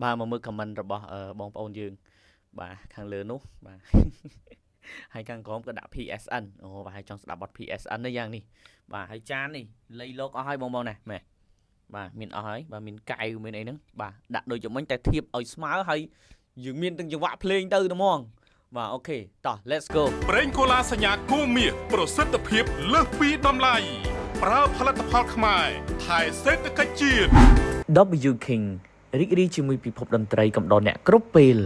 បាទមកមើល comment របស់បងប្អូនយើងបាទខាងលើនោះបាទហើយខាងក្រោមក៏ដាក់ PSN អូបាទហើយចង់ស្ដាប់បទ PSN នេះយ៉ាងនេះបាទហើយចាននេះលៃលោកអស់ហើយបងណាមែនបាទមានអស់ហើយបាទមានកៅមានអីហ្នឹងបាទដាក់ដូចជាមិញតែធៀបឲ្យស្មើហើយយើងមានទាំងចង្វាក់ភ្លេងទៅហ្មងបាទអូខេតោះ let's go ប្រេងកូឡាសញ្ញាគូមាសប្រសិទ្ធភាពលើសពីតម្លៃប្រើផលិតផលខ្មែរថែសេដ្ឋកិច្ចជាតិ W King រីករាយជាមួយពិភពតន្ត្រីកំដរអ្នកគ្រប់ពេល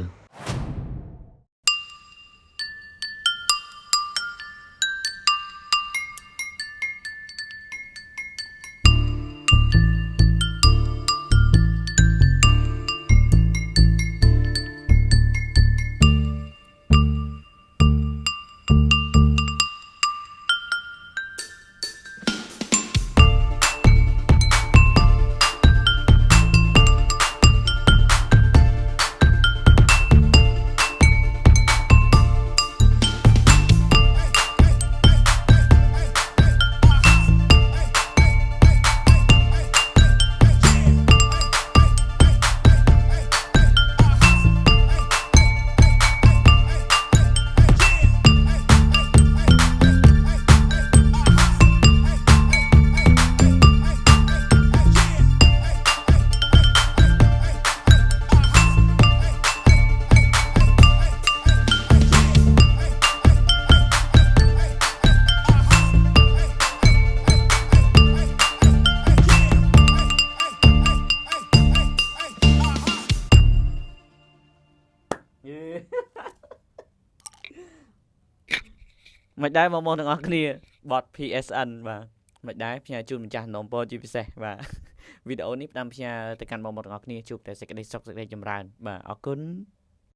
មិនដែរបងប្អូនទាំងអស់គ្នាបទ PSN បាទមិនដែរផ្ញើជូនម្ចាស់នំពោជាពិសេសបាទវីដេអូនេះផ្ដាំផ្ញើទៅកាន់បងប្អូនទាំងអស់គ្នាជួបតែសេចក្តីសុខសេចក្តីចម្រើនបាទអរគុណ